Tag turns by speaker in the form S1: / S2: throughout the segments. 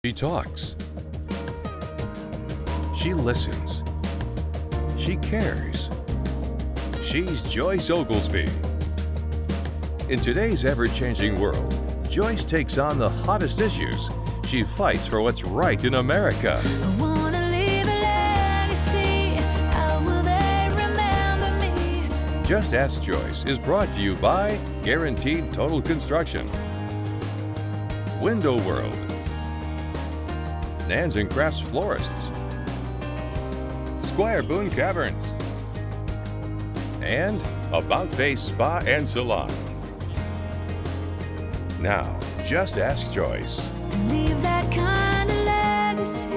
S1: She talks. She listens. She cares. She's Joyce Oglesby. In today's ever-changing world, Joyce takes on the hottest issues. She fights for what's right in America.
S2: I wanna leave a legacy. How will they remember me?
S1: Just Ask Joyce is brought to you by Guaranteed Total Construction, Window World, Nans and Crafts Florists, Squire Boone Caverns, and About Face Spa and Salon. Now, just ask Joyce.
S2: And leave that kind of legacy.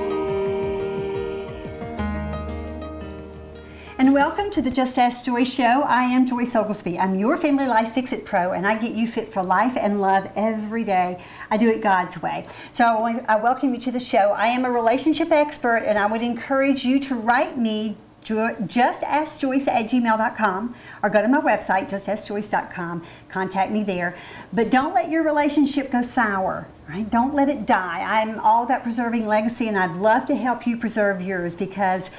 S3: And welcome to the Just Ask Joyce show. I am Joyce Oglesby. I'm your Family Life Fix-It Pro, and I get you fit for life and love every day. I do it God's way. So I welcome you to the show. I am a relationship expert, and I would encourage you to write me justaskjoyce@gmail.com or go to my website, justaskjoyce.com. Contact me there. But don't let your relationship go sour, right? Don't let it die. I'm all about preserving legacy, and I'd love to help you preserve yours because,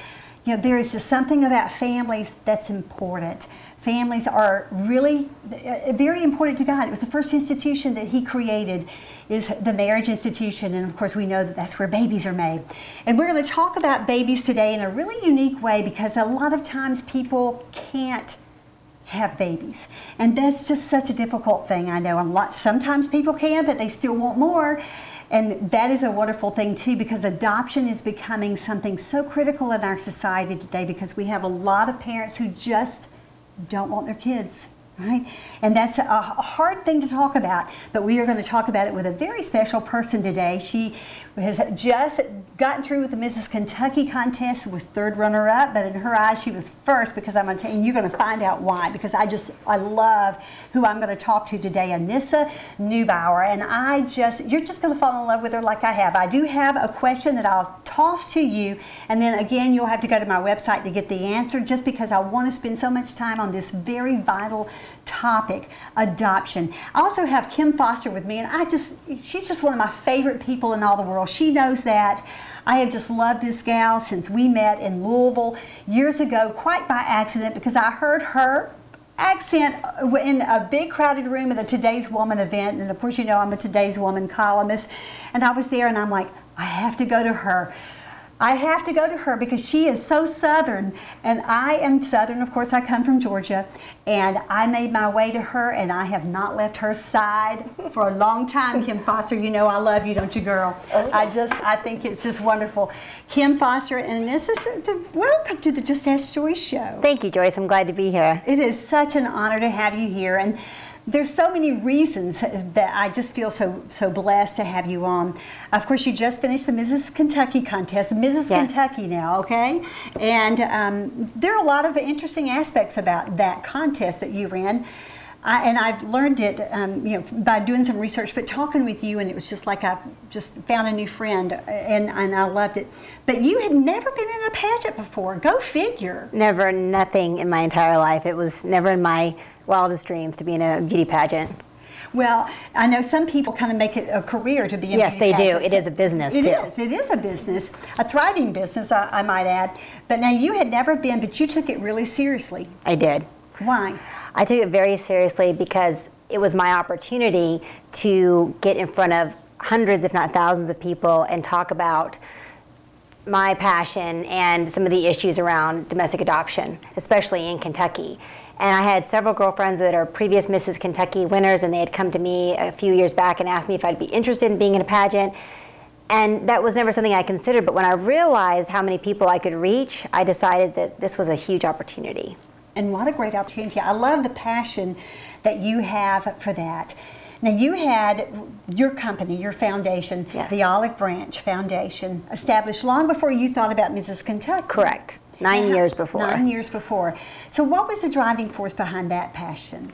S3: you know, there is just something about families that's important. Families are really very important to God. It was the first institution that He created, is the marriage institution, and of course we know that that's where babies are made. And we're going to talk about babies today in a really unique way because a lot of times people can't have babies, and that's just such a difficult thing. I know sometimes people can, but they still want more. And that is a wonderful thing too, because adoption is becoming something so critical in our society today because we have a lot of parents who just don't want their kids, right? And that's a hard thing to talk about, but we are going to talk about it with a very special person today. She has just gotten through with the Mrs. Kentucky contest, was third runner-up, but in her eyes she was first, because I'm going to tell you, and you're going to find out why, because I love who I'm going to talk to today, Anissa Neubauer, and you're just going to fall in love with her like I have. I do have a question that I'll toss to you, and then again you'll have to go to my website to get the answer, just because I want to spend so much time on this very vital topic, adoption. I also have Kim Foster with me, and she's just one of my favorite people in all the world. She knows that. I have just loved this gal since we met in Louisville years ago, quite by accident, because I heard her accent in a big crowded room at a Today's Woman event, and of course you know I'm a Today's Woman columnist, and I was there and I'm like, I have to go to her. I have to go to her because she is so Southern, and I am Southern. Of course, I come from Georgia, and I made my way to her, and I have not left her side for a long time. Kim Foster, you know I love you, don't you, girl? I think it's just wonderful. Kim Foster and Anissa, welcome to the Just Ask Joyce show.
S4: Thank you, Joyce. I'm glad to be here.
S3: It is such an honor to have you here, and there's so many reasons that I just feel so blessed to have you on. Of course, you just finished the Mrs. Kentucky contest, Mrs.
S4: Yes.
S3: Kentucky now, okay? And there are a lot of interesting aspects about that contest that you ran. And I've learned it by doing some research, but talking with you, and it was just like I just found a new friend, and I loved it. But you had never been in a pageant before. Go figure.
S4: Never, nothing in my entire life. It was never in my wildest dreams to be in a beauty pageant.
S3: Well, I know some people kind of make it a career to be in
S4: Yes,
S3: beauty
S4: they do.
S3: pageants.
S4: It is a business,
S3: It
S4: too.
S3: is. It is a business, a thriving business, I might add. But now you had never been, but you took it really seriously.
S4: I did.
S3: Why?
S4: I took it very seriously because it was my opportunity to get in front of hundreds, if not thousands of people and talk about my passion and some of the issues around domestic adoption, especially in Kentucky. And I had several girlfriends that are previous Mrs. Kentucky winners, and they had come to me a few years back and asked me if I'd be interested in being in a pageant. And that was never something I considered, but when I realized how many people I could reach, I decided that this was a huge opportunity.
S3: And what a great opportunity. I love the passion that you have for that. Now, you had your company, your foundation,
S4: Yes.
S3: the Olive Branch Foundation, established long before you thought about Mrs. Kentucky.
S4: Correct. 9 years before.
S3: 9 years before. So what was the driving force behind that passion?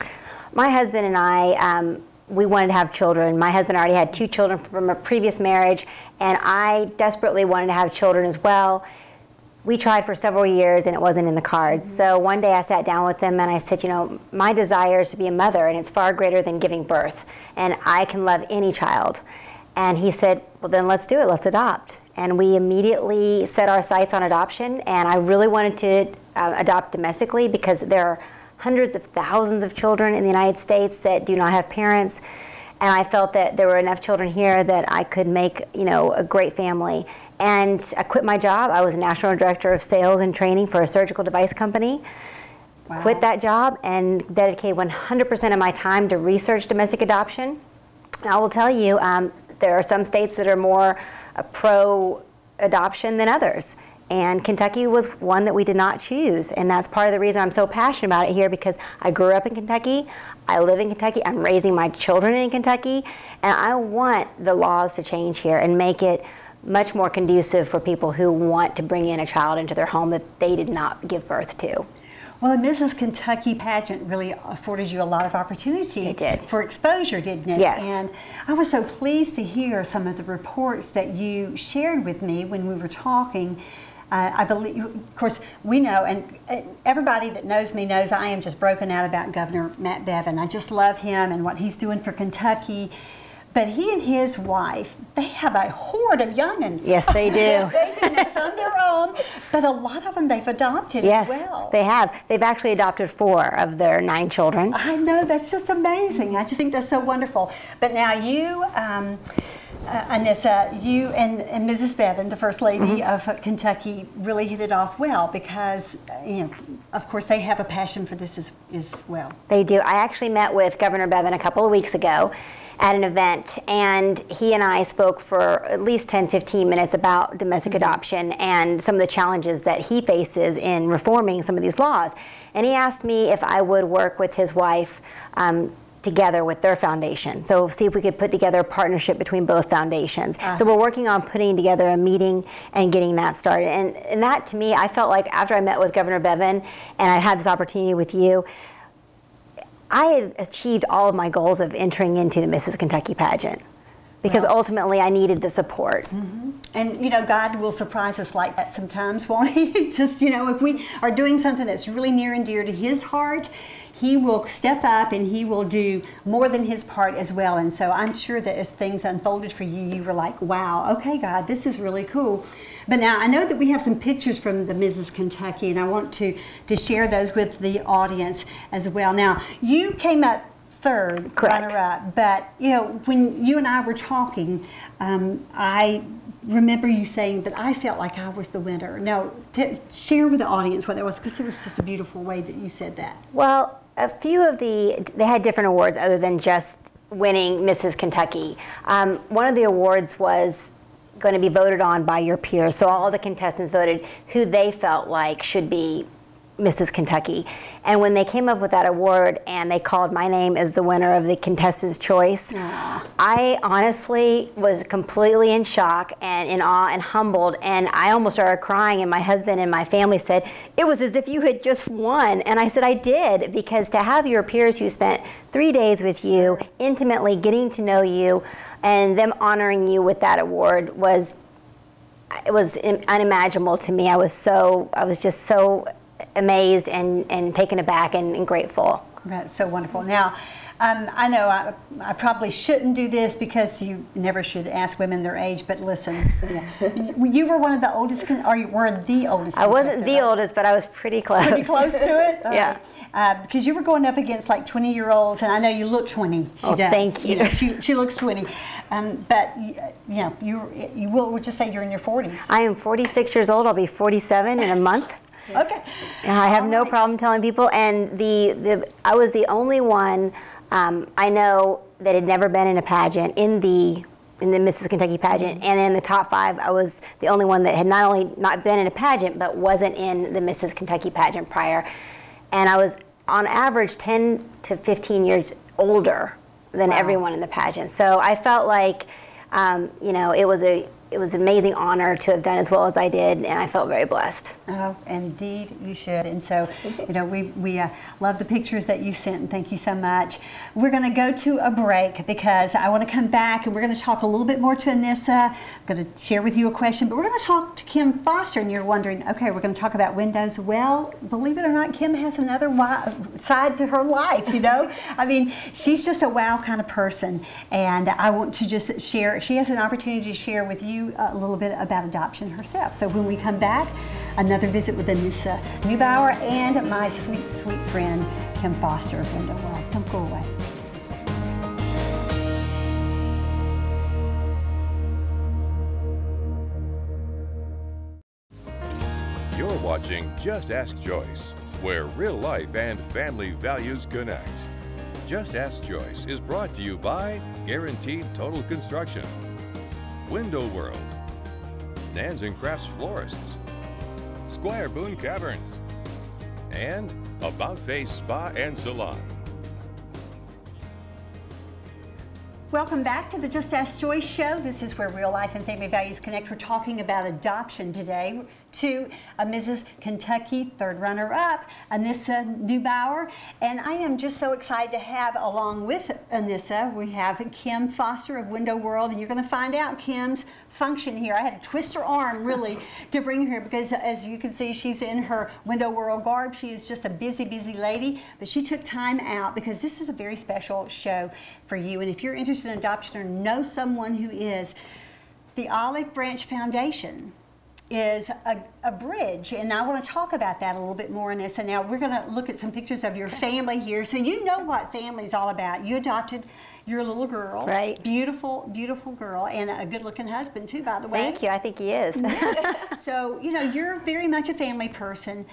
S4: My husband and I, we wanted to have children. My husband already had 2 children from a previous marriage, and I desperately wanted to have children as well. We tried for several years and it wasn't in the cards. Mm-hmm. So one day I sat down with him and I said, you know, my desire is to be a mother, and it's far greater than giving birth. And I can love any child. And he said, well, then let's do it, let's adopt. And we immediately set our sights on adoption, and I really wanted to adopt domestically because there are hundreds of thousands of children in the United States that do not have parents. And I felt that there were enough children here that I could make, a great family. And I quit my job. I was National Director of Sales and Training for a surgical device company.
S3: Wow.
S4: Quit that job and dedicated 100% of my time to research domestic adoption. And I will tell you, there are some states that are more pro-adoption than others. And Kentucky was one that we did not choose. And that's part of the reason I'm so passionate about it here, because I grew up in Kentucky, I live in Kentucky, I'm raising my children in Kentucky, and I want the laws to change here and make it much more conducive for people who want to bring in a child into their home that they did not give birth to.
S3: Well, the Mrs. Kentucky pageant really afforded you a lot of opportunity
S4: It did.
S3: for exposure, didn't it?
S4: Yes.
S3: And I was so pleased to hear some of the reports that you shared with me when we were talking. I believe, of course, we know, and everybody that knows me knows I am just broken out about Governor Matt Bevin. I just love him and what he's doing for Kentucky. But he and his wife, they have a horde of youngins.
S4: Yes, they do.
S3: They do. Now, some their own, but a lot of them they've adopted as well.
S4: Yes, they have. They've actually adopted 4 of their 9 children.
S3: I know, that's just amazing. I just think that's so wonderful. But now you, Anissa, you and Mrs. Bevin, the First Lady of Kentucky, really hit it off well because, of course, they have a passion for this as well.
S4: They do. I actually met with Governor Bevin a couple of weeks ago at an event, and he and I spoke for at least 10-15 minutes about domestic adoption and some of the challenges that he faces in reforming some of these laws. And he asked me if I would work with his wife together with their foundation. So see if we could put together a partnership between both foundations. So we're working on putting together a meeting and getting that started. And that, to me, I felt like after I met with Governor Bevin and I had this opportunity with you, I had achieved all of my goals of entering into the Mrs. Kentucky pageant because ultimately I needed the support.
S3: And God will surprise us like that sometimes, won't He? Just, if we are doing something that's really near and dear to His heart, He will step up and He will do more than His part as well. And so I'm sure that as things unfolded for you, you were like, wow, okay, God, this is really cool. But now I know that we have some pictures from the Mrs. Kentucky, and I want to share those with the audience as well. Now, you came up third, runner-up, but when you and I were talking, I remember you saying that I felt like I was the winner. Now, share with the audience what that was, because it was just a beautiful way that you said that.
S4: Well, a few of they had different awards other than just winning Mrs. Kentucky. One of the awards was going to be voted on by your peers. So all the contestants voted who they felt like should be Mrs. Kentucky. And when they came up with that award and they called my name as the winner of the contestant's choice, I honestly was completely in shock and in awe and humbled, and I almost started crying, and my husband and my family said, it was as if you had just won. And I said, I did, because to have your peers who spent 3 days with you, intimately getting to know you, and them honoring you with that award was unimaginable to me. I was just so amazed and taken aback and grateful.
S3: That's so wonderful. Now, I know I probably shouldn't do this because you never should ask women their age, but listen, you were one of the oldest, or you were the oldest.
S4: I wasn't the oldest, but I was pretty close.
S3: Pretty close to it?
S4: Yeah.
S3: Because you were going up against like 20-year-olds, and I know you look 20. She does.
S4: Thank you.
S3: She looks 20. But you will just say you're in your 40s.
S4: I am 46 years old. I'll be 47 in a month.
S3: Okay.
S4: And I have no problem telling people. And I was the only one I know that had never been in a pageant in the Mrs. Kentucky pageant, and in the top 5, I was the only one that had not only not been in a pageant, but wasn't in the Mrs. Kentucky pageant prior. And I was, on average, 10 to 15 years older than everyone in the pageant. So I felt like, it it was an amazing honor to have done as well as I did, and I felt very blessed.
S3: Oh, indeed you should. And so, you know, we love the pictures that you sent, and thank you so much. We're going to go to a break because I want to come back and we're going to talk a little bit more to Anissa. I'm going to share with you a question, but we're going to talk to Kim Foster, and you're wondering, okay, we're going to talk about windows. Well, believe it or not, Kim has another side to her life, you know. I mean, she's just a wow kind of person, and I want to just share, she has an opportunity to share with you a little bit about adoption herself. So when we come back, another visit with Anissa Neubauer and my sweet, sweet friend, Kim Foster of Window World. Don't go away.
S1: You're watching Just Ask Joyce, where real life and family values connect. Just Ask Joyce is brought to you by Guaranteed Total Construction, Window World, Nans and Crafts Florists, Squire Boone Caverns, and About Face Spa and Salon.
S3: Welcome back to the Just Ask Joyce show. This is where real life and family values connect. We're talking about adoption today to Mrs. Kentucky third runner-up, Anissa Neubauer. And I am just so excited to have, along with Anissa, we have Kim Foster of Window World. And you're going to find out Kim's function here. I had to twist her arm, really, to bring her here because, as you can see, she's in her Window World garb. She is just a busy, busy lady. But she took time out because this is a very special show for you. And if you're interested in adoption or know someone who is, the Olive Branch Foundation is a bridge, and I want to talk about that a little bit more in this. And now we're going to look at some pictures of your family here, so you know what family is all about. You adopted your little girl,
S4: right?
S3: Beautiful, beautiful girl, and a good-looking husband too, by the way.
S4: Thank you. I think he is.
S3: So you know you're very much a family person.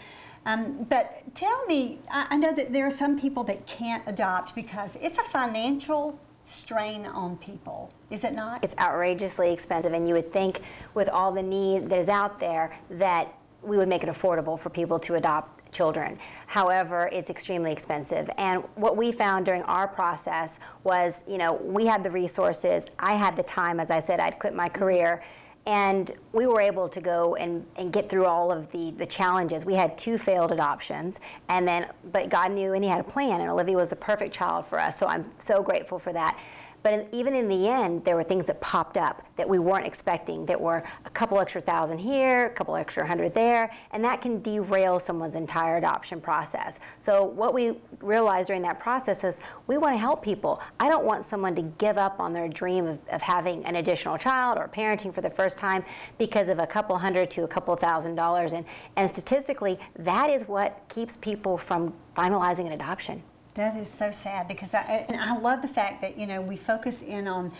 S3: But tell me, I know that there are some people that can't adopt because it's a financial strain on people, is it not?
S4: It's outrageously expensive, and you would think with all the need that is out there that we would make it affordable for people to adopt children. However, it's extremely expensive. And what we found during our process was, you know, we had the resources, I had the time, as I said, I'd quit my career, and we were able to go and get through all of the challenges. We had 2 failed adoptions, and then, but God knew and He had a plan, and Olivia was the perfect child for us, so I'm so grateful for that. But even in the end, there were things that popped up that we weren't expecting, that were a couple extra thousand here, a couple extra hundred there, and that can derail someone's entire adoption process. So what we realized during that process is we want to help people. I don't want someone to give up on their dream of having an additional child or parenting for the first time because of a couple hundred to a couple $1,000. And statistically, that is what keeps people from finalizing an adoption.
S3: That is so sad because I love the fact that, you know, we focus in on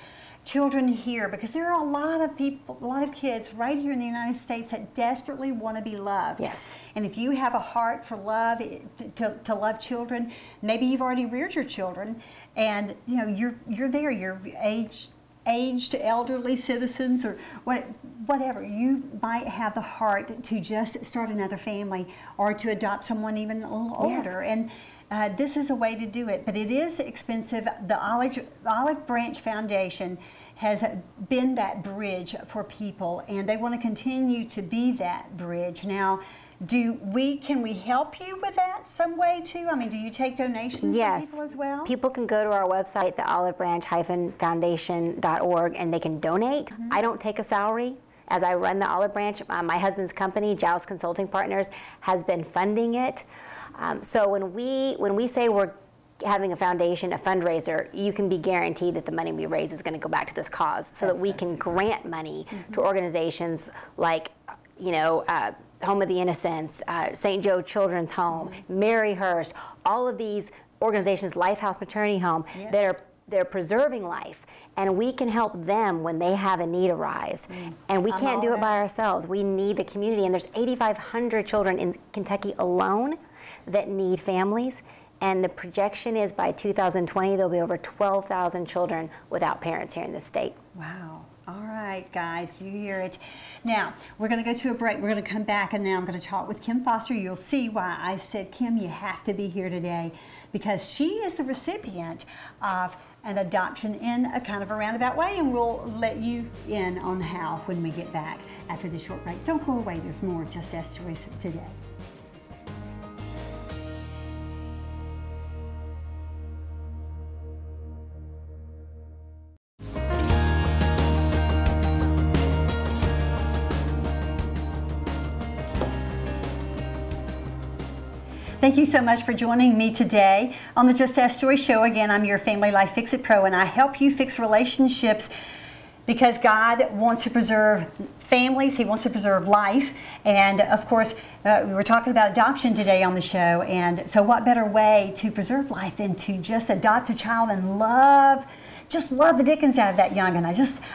S3: children here because there are a lot of people, a lot of kids right here in the United States that desperately want to be loved.
S4: Yes.
S3: And if you have a heart for love, to love children, maybe you've already reared your children, and you know you're there, you're aged elderly citizens or whatever, you might have the heart to just start another family or to adopt someone even a little older.
S4: Yes.
S3: And this is a way to do it, but it is expensive. The Olive Branch Foundation has been that bridge for people, and they want to continue to be that bridge. Now, can we help you with that some way too? I mean, do you take donations from people as well?
S4: People can go to our website, theolivebranch-foundation.org, and they can donate. Mm-hmm. I don't take a salary. As I run the Olive Branch, my husband's company, Joust Consulting Partners, has been funding it. So when we say we're having a foundation, a fundraiser, you can be guaranteed that the money we raise is going to go back to this cause, so that we can grant money to organizations like, you know, Home of the Innocents, St. Joe Children's Home, Maryhurst, all of these organizations, Lifehouse Maternity Home, they're preserving life. And we can help them when they have a need arise. And we can't do it by ourselves. We need the community. And there's 8,500 children in Kentucky alone that need families. And the projection is by 2020, there'll be over 12,000 children without parents here in this state.
S3: Wow. All right, guys, you hear it. Now, we're going to go to a break. We're going to come back, and now I'm going to talk with Kim Foster. You'll see why I said, Kim, you have to be here today, because she is the recipient of and adoption in a kind of a roundabout way, and we'll let you in on how when we get back after the short break. Don't go away, there's more of Just Ask Joyce today. Thank you so much for joining me today on the Just Ask Joyce show. Again, I'm your Family Life Fix-It Pro, and I help you fix relationships because God wants to preserve families. He wants to preserve life. And of course, we were talking about adoption today on the show. And so what better way to preserve life than to just adopt a child and just love the dickens out of that young'un.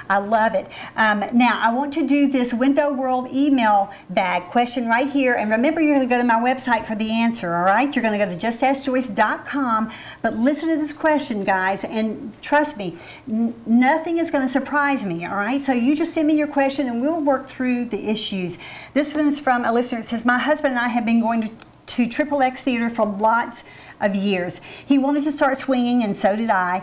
S3: I love it. Now, I want to do this Window World email bag question right here. And remember, you're going to go to my website for the answer, all right? You're going to go to justaskjoyce.com. But listen to this question, guys, and trust me, nothing is going to surprise me, all right? So you just send me your question, and we'll work through the issues. This one's from a listener. It says, my husband and I have been going to XXX Theater for lots of years. He wanted to start swinging, and so did I.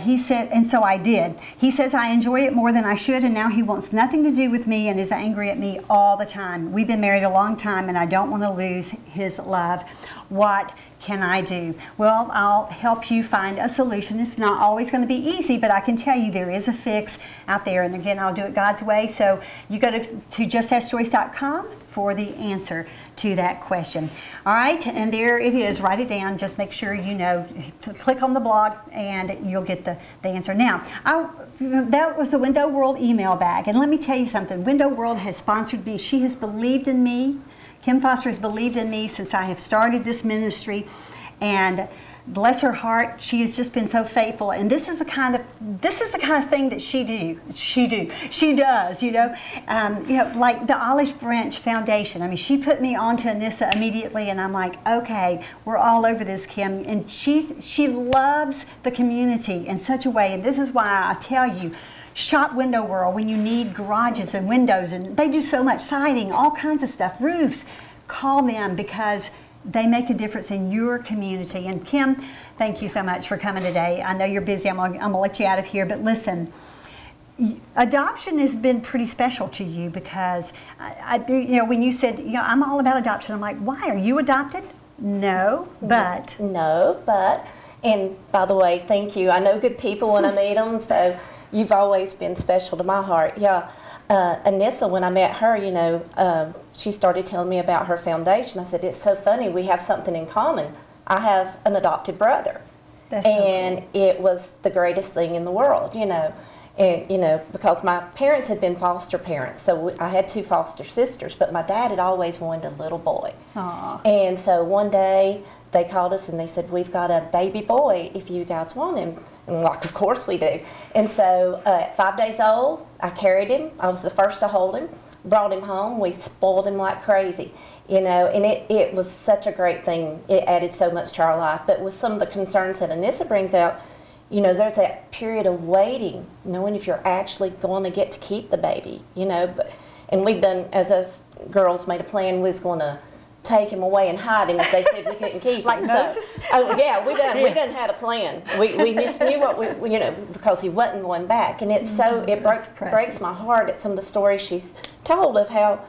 S3: He said, and so I did. He says I enjoy it more than I should, and now he wants nothing to do with me and is angry at me all the time. We've been married a long time, and I don't want to lose his love. What can I do? Well, I'll help you find a solution. It's not always going to be easy, but I can tell you there is a fix out there. And again, I'll do it God's way. So you go to justaskjoyce.com for the answer to that question. All right, and there it is. Write it down. Just make sure you know. Click on the blog, and you'll get the answer. Now, that was the Window World email bag. And let me tell you something. Window World has sponsored me. She has believed in me. Kim Foster has believed in me since I have started this ministry, and bless her heart, she has just been so faithful. And this is the kind of thing that she does. You know, like the Olive Branch Foundation. I mean, she put me on to Anissa immediately, and I'm like, okay, we're all over this, Kim. And she loves the community in such a way, and this is why I tell you. Shop Window World when you need garages and windows, and they do so much siding, all kinds of stuff, roofs. Call them because they make a difference in your community. And Kim, thank you so much for coming today. I know you're busy. I'm gonna let you out of here, but listen, adoption has been pretty special to you because when you said, I'm all about adoption, I'm like, why? Are you adopted? No, but.
S5: And by the way, thank you. I know good people when I meet them, so. You've always been special to my heart. Yeah, Anissa, when I met her, she started telling me about her foundation. I said, it's so funny, we have something in common. I have an adopted brother.
S3: That's so cool.
S5: It was the greatest thing in the world, And, because my parents had been foster parents, so I had 2 foster sisters, but my dad had always wanted a little boy.
S3: Aww.
S5: And so one day, they called us and they said, we've got a baby boy if you guys want him. And we're like, of course we do. And so at 5 days old, I carried him. I was the first to hold him, brought him home. We spoiled him like crazy, and it was such a great thing. It added so much to our life. But with some of the concerns that Anissa brings out, there's that period of waiting, knowing if you're actually going to get to keep the baby, and we've done, as us girls made a plan, we was going to take him away and hide him if they said we couldn't keep him.
S3: Like Moses?
S5: Oh yeah, we done had a plan. We just knew what because he wasn't going back, and it breaks my heart at some of the stories she's told of how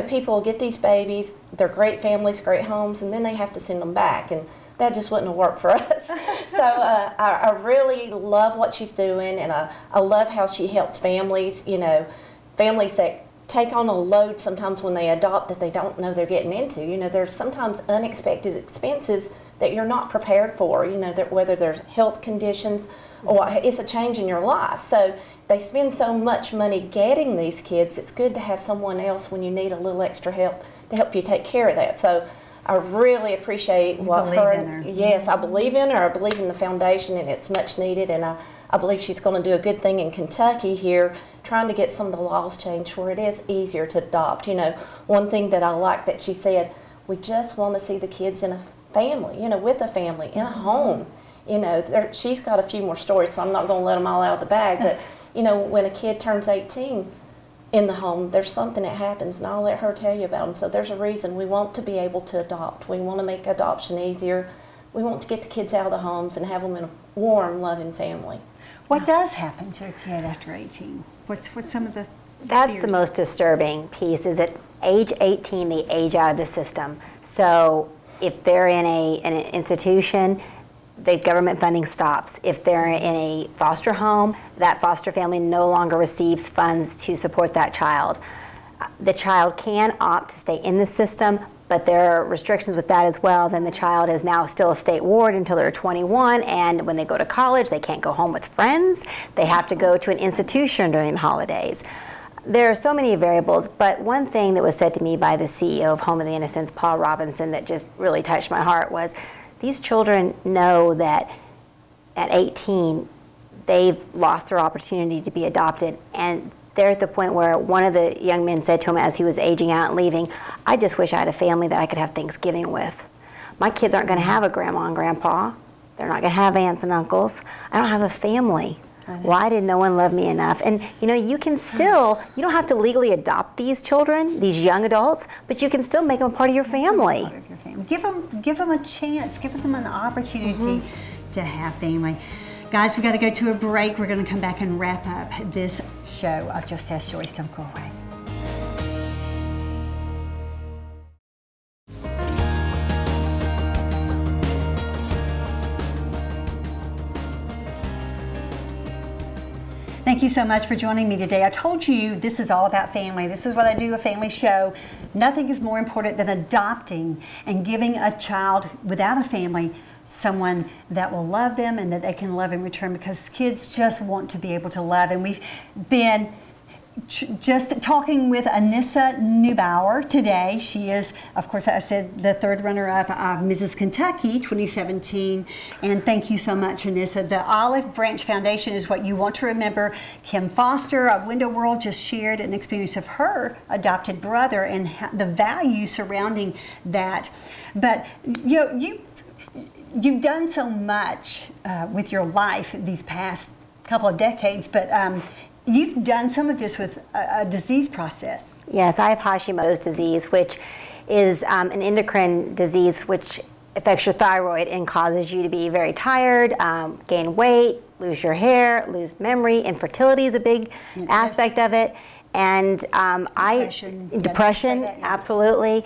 S5: people get these babies, they're great families, great homes, and then they have to send them back, and that just wouldn't have worked for us. So I really love what she's doing, and I love how she helps families. Families that take on a load sometimes when they adopt that they don't know they're getting into. There's sometimes unexpected expenses that you're not prepared for, whether there's health conditions or it's a change in your life. So they spend so much money getting these kids, it's good to have someone else when you need a little extra help to help you take care of that. So I really appreciate what her. Yes, I believe in her. I believe in the foundation, and it's much needed, and I believe she's going to do a good thing in Kentucky here, trying to get some of the laws changed where it is easier to adopt. One thing that I like that she said, we just want to see the kids in a family, with a family, in a home. She's got a few more stories, so I'm not going to let them all out of the bag, but, when a kid turns 18 in the home, there's something that happens, and I'll let her tell you about them. So there's a reason we want to be able to adopt. We want to make adoption easier. We want to get the kids out of the homes and have them in warm, loving family.
S3: What does happen to a kid after 18? What's some of the
S4: That's
S3: fears?
S4: the most disturbing piece, is at age 18, they age out of the system. So if they're in an institution, the government funding stops. If they're in a foster home, that foster family no longer receives funds to support that child. The child can opt to stay in the system, but there are restrictions with that as well. Then the child is now still a state ward until they're 21, and when they go to college, they can't go home with friends. They have to go to an institution during the holidays. There are so many variables, but one thing that was said to me by the CEO of Home of the Innocents, Paul Robinson, that just really touched my heart was, these children know that at 18, they've lost their opportunity to be adopted, and they're at the point where one of the young men said to him as he was aging out and leaving, I just wish I had a family that I could have Thanksgiving with. My kids aren't going to have a grandma and grandpa. They're not going to have aunts and uncles. I don't have a family. Why did no one love me enough? And you know, you can still, you don't have to legally adopt these children, these young adults, but you can still make them a part of your family.
S3: Give them a chance, give them an opportunity to have family. Guys, we got to go to a break. We're going to come back and wrap up this show of Just Ask Joyce. Don't go away. Thank you so much for joining me today. I told you this is all about family. This is what I do, a family show. Nothing is more important than adopting and giving a child without a family someone that will love them and that they can love in return, because kids just want to be able to love. And we've been just talking with Anissa Neubauer today. She is, of course, I said, the third runner-up of Mrs. Kentucky 2017. And thank you so much, Anissa. The Olive Branch Foundation is what you want to remember. Kim Foster of Window World just shared an experience of her adopted brother and the value surrounding that. But you know, you've done so much with your life these past couple of decades, but you've done some of this with a disease process.
S4: Yes, I have Hashimoto's disease, which is an endocrine disease which affects your thyroid and causes you to be very tired, gain weight, lose your hair, lose memory. Infertility is a big aspect of it. And depression, absolutely.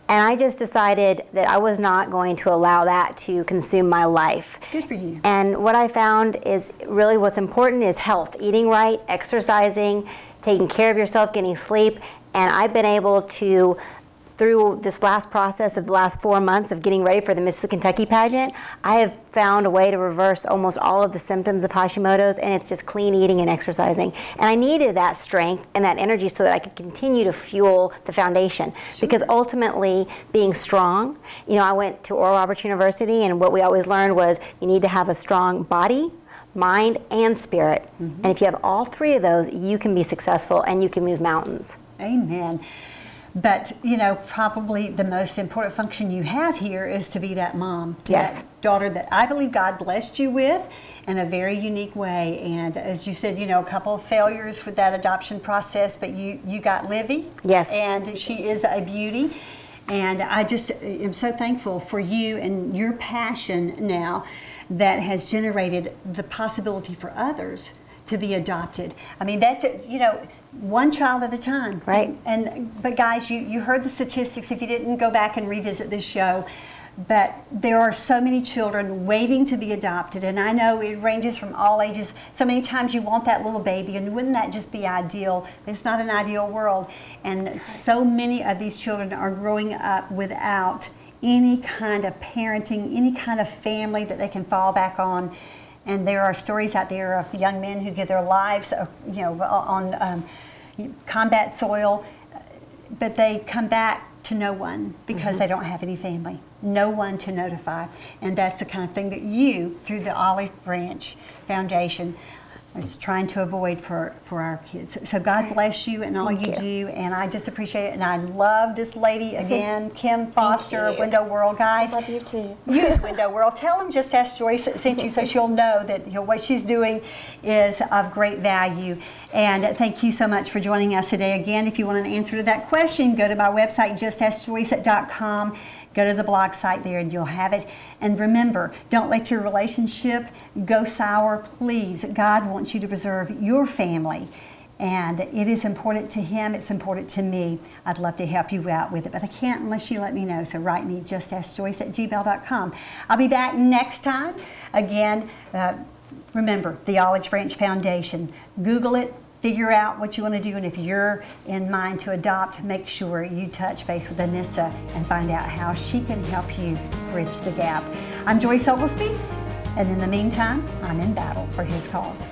S4: And I just decided that I was not going to allow that to consume my life.
S3: Good for you.
S4: And what I found is really what's important is health, eating right, exercising, taking care of yourself, getting sleep. And I've been able to, through this last process of the last 4 months of getting ready for the Mrs. Kentucky pageant, I have found a way to reverse almost all of the symptoms of Hashimoto's, and it's just clean eating and exercising. And I needed that strength and that energy so that I could continue to fuel the foundation. Because ultimately, being strong, you know, I went to Oral Roberts University, and what we always learned was you need to have a strong body, mind, and spirit. And if you have all three of those, you can be successful and you can move mountains.
S3: Amen. But, you know, probably the most important function you have here is to be that mom.
S4: Yes.
S3: That daughter that I believe God blessed you with in a very unique way. And as you said, you know, a couple of failures with that adoption process, but you got Livy.
S4: Yes.
S3: And she is a beauty. And I just am so thankful for you and your passion now that has generated the possibility for others to be adopted. I mean, that, you know, one child at a time.
S4: Right.
S3: But guys, you heard the statistics if you didn't go back and revisit this show. But there are so many children waiting to be adopted, and I know it ranges from all ages. So many times you want that little baby, and wouldn't that just be ideal? It's not an ideal world. And so many of these children are growing up without any kind of parenting, any kind of family that they can fall back on. And there are stories out there of young men who give their lives, you know, on combat soil, but they come back to no one because they don't have any family, no one to notify. And that's the kind of thing that you, through the Olive Branch Foundation, is trying to avoid for our kids. So God bless you and all you do, and I just appreciate it. And I love this lady again, Kim Foster of Window World. Guys,
S5: I love you too.
S3: Use Window World. Tell them Just Ask Joyce sent you, so she'll know that, you know, what she's doing is of great value. And thank you so much for joining us today. Again, if you want an answer to that question, go to my website, justaskjoyce.com. Go to the blog site there and you'll have it. And remember, don't let your relationship go sour, please. God wants you to preserve your family. And it is important to Him, it's important to me. I'd love to help you out with it, but I can't unless you let me know. So write me, justaskjoyce@gmail.com. I'll be back next time. Again, remember, the Olive Branch Foundation. Google it, figure out what you want to do, and if you're in mind to adopt, make sure you touch base with Anissa and find out how she can help you bridge the gap. I'm Joyce Oglesby, and in the meantime, I'm in battle for His cause.